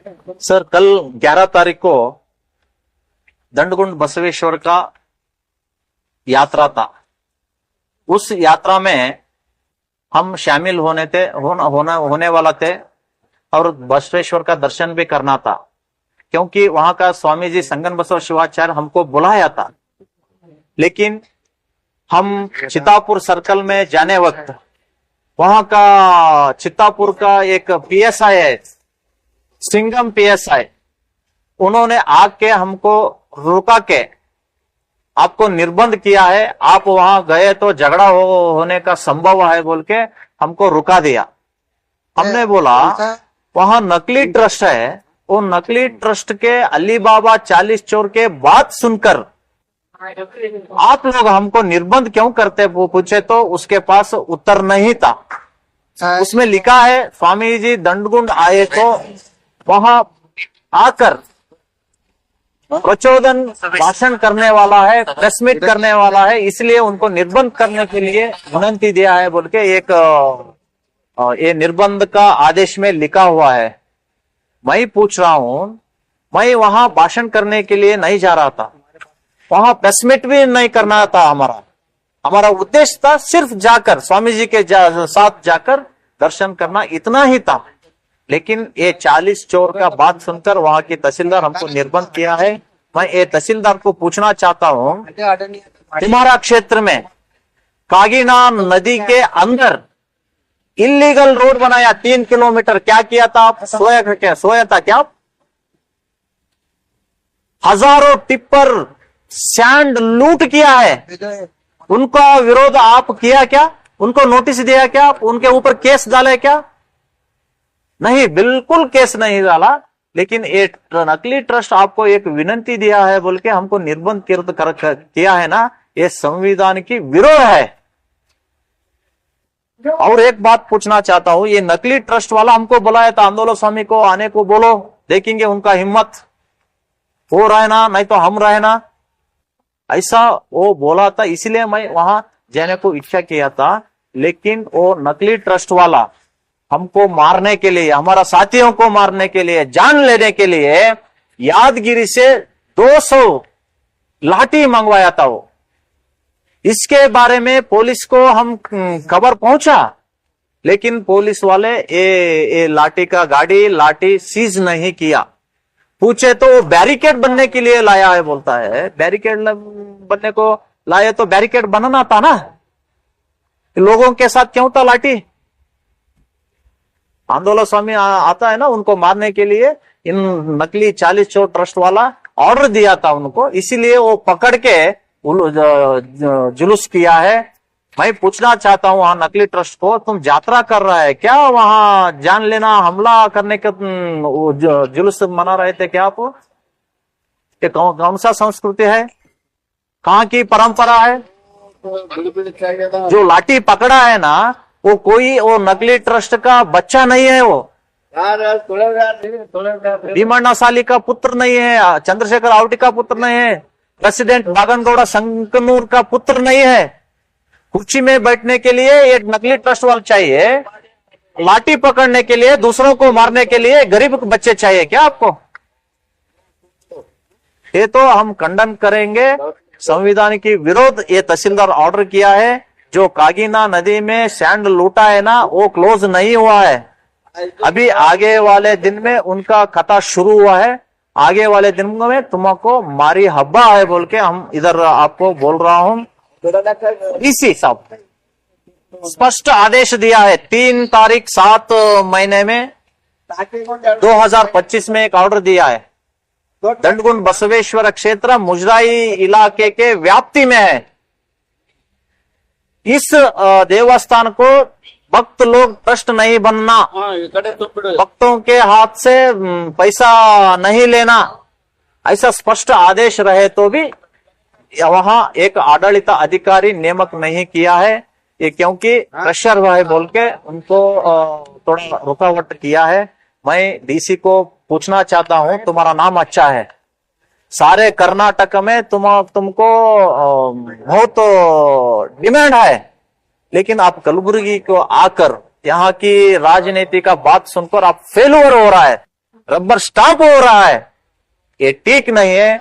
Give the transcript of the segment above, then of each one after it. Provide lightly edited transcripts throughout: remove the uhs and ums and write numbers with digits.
Sir, कल 11 तारीख को दंडगुंड बसवेश्वर का यात्रा था। उस यात्रा में हम शामिल होने वाला थे और बसवेश्वर का दर्शन भी करना था, क्योंकि वहां का स्वामी जी संगन बसव शिवाचार्य हमको बुलाया था। लेकिन हम चितापुर सर्कल में जाने वक्त वहां का चितापुर का एक पीएसआई है, सिंगम पीएसआई, उन्होंने आके हमको रुका के आपको निर्बंध किया है, आप वहां गए तो झगड़ा होने का संभव है बोल के हमको रुका दिया। हमने बोला वहां नकली ट्रस्ट है, वो नकली ट्रस्ट के अली बाबा 40 चोर के बात सुनकर आप लोग हमको निर्बंध क्यों करते, वो पूछे तो उसके पास उत्तर नहीं था। उसमें लिखा है स्वामी जी दंडगुंड आए तो वहां आकर प्रचोदन भाषण करने वाला है, प्रेस मीट करने वाला है, इसलिए उनको निर्बंध करने के लिए विनंती दिया है बोल के एक ये निर्बंध का आदेश में लिखा हुआ है। मैं पूछ रहा हूं, मैं वहां भाषण करने के लिए नहीं जा रहा था, वहां प्रेस मीट भी नहीं करना था। हमारा उद्देश्य था सिर्फ जाकर स्वामी जी के साथ जाकर दर्शन करना, इतना ही था। लेकिन ये 40 चोर का बात सुनकर वहां की तहसीलदार हमको निर्बंध किया है। मैं ये तहसीलदार को पूछना चाहता हूं, तुम्हारा क्षेत्र में कागीना नदी के अंदर इलीगल रोड बनाया 3 किलोमीटर, क्या किया था आप? सोया था क्या आप? हजारों टिप्पर सैंड लूट किया है, उनका विरोध आप किया क्या? उनको नोटिस दिया क्या? उनके ऊपर केस डाले क्या? नहीं, बिल्कुल केस नहीं डाला। लेकिन एक नकली ट्रस्ट आपको एक विनंती दिया है बोल के हमको निर्बंध किया है ना, ये संविधान की विरोध है। और एक बात पूछना चाहता हूं, ये नकली ट्रस्ट वाला हमको बुलाया था, आंदोलन स्वामी को आने को बोलो, देखेंगे उनका हिम्मत हो रहा है ना, नहीं तो हम रहे ना, ऐसा वो बोला था। इसलिए मैं वहां जाने को इच्छा किया था। लेकिन वो नकली ट्रस्ट वाला हमको मारने के लिए, हमारा साथियों को मारने के लिए, जान लेने के लिए यादगिरी से 200 लाठी मंगवाया था वो। इसके बारे में पुलिस को हम खबर पहुंचा, लेकिन पुलिस वाले ये लाठी का लाठी सीज नहीं किया। पूछे तो वो बैरिकेड बनने के लिए लाया है बोलता है। बैरिकेड बनने को लाए तो बैरिकेड बनाना था ना, लोगों के साथ क्यों था लाठी? आंदोलन स्वामी आता है ना, उनको मारने के लिए इन नकली 40 चोर ट्रस्ट वाला ऑर्डर दिया था उनको, इसीलिए वो पकड़ के जुलूस किया है। मैं पूछना चाहता हूं वहां नकली ट्रस्ट को, तुम यात्रा कर रहा है क्या? वहां जान लेना हमला करने के जुलूस मना रहे थे क्या आप? ये कौन सा संस्कृति है, कहाँ की परंपरा है? जो लाठी पकड़ा है ना, वो नकली ट्रस्ट का बच्चा नहीं है, वो भीमण्णा साली का पुत्र नहीं है, चंद्रशेखर आवटी का पुत्र नहीं है, प्रेसिडेंट बागनगौड़ा संकनूर का पुत्र नहीं है। कुर्सी में बैठने के लिए एक नकली ट्रस्ट वाला चाहिए, लाठी पकड़ने के लिए, दूसरों को मारने के लिए गरीब बच्चे चाहिए क्या आपको? ये तो हम खंडन करेंगे, संविधान की विरोध। ये तहसीलदार ऑर्डर किया है, जो कागीना नदी में सैंड लूटा है ना, वो क्लोज नहीं हुआ है। अभी आगे वाले दिन में उनका कथा शुरू हुआ है। आगे वाले दिन में तुमको मारी हब्बा है बोल के हम इधर आपको बोल रहा हूं। डीसी साहब स्पष्ट आदेश दिया है 3 तारीख 7 महीने में 2025 में एक ऑर्डर दिया है। दंडगुंड बसवेश्वर क्षेत्र मुजराई इलाके के व्याप्ति में है। इस देवस्थान को भक्त लोग ट्रस्ट नहीं बनना, भक्तों के हाथ से पैसा नहीं लेना, ऐसा स्पष्ट आदेश रहे तो भी वहां एक आडಳಿತ अधिकारी नियमक नहीं किया है। ये क्योंकि प्रेशर है बोल के उनको थोड़ा रुकावट किया है। मैं डीसी को पूछना चाहता हूं, तुम्हारा नाम अच्छा है, सारे कर्नाटक में तुमको बहुत डिमांड है, लेकिन आप कलबुर्गी को आकर यहाँ की राजनीति का बात सुनकर आप फेलुअर हो रहा है। रबर स्टाम्प हो रहा है, ये ठीक नहीं है।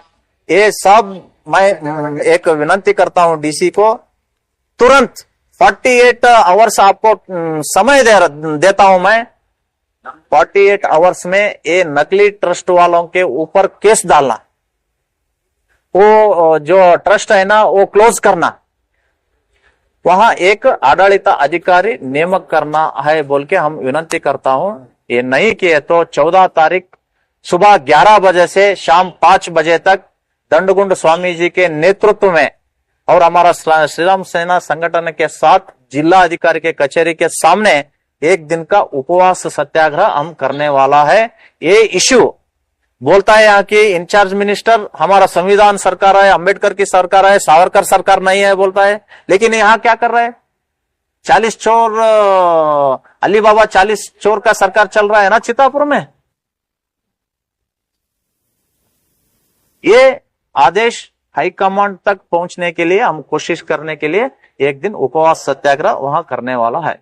ये सब मैं एक विनती करता हूं डीसी को, तुरंत 48 आवर्स आपको समय देता हूं मैं। 48 आवर्स में ये नकली ट्रस्ट वालों के ऊपर केस डालना, वो जो ट्रस्ट है ना वो क्लोज करना, वहां एक आड़लित अधिकारी नियमक करना है बोल के हम विनती करता हूं। ये नहीं किए तो 14 तारीख सुबह 11 बजे से शाम 5 बजे तक दंडगुंड स्वामी जी के नेतृत्व में और हमारा श्री राम सेना संगठन के साथ जिला अधिकारी के कचहरी के सामने एक दिन का उपवास सत्याग्रह हम करने वाला है। ये इश्यू बोलता है यहाँ की इंचार्ज मिनिस्टर हमारा संविधान सरकार है, अंबेडकर की सरकार है, सावरकर सरकार नहीं है बोलता है, लेकिन यहाँ क्या कर रहे हैं? 40 चोर अली बाबा 40 चोर का सरकार चल रहा है ना चितापुर में। ये आदेश हाईकमांड तक पहुंचने के लिए हम कोशिश करने के लिए एक दिन उपवास सत्याग्रह वहां करने वाला है।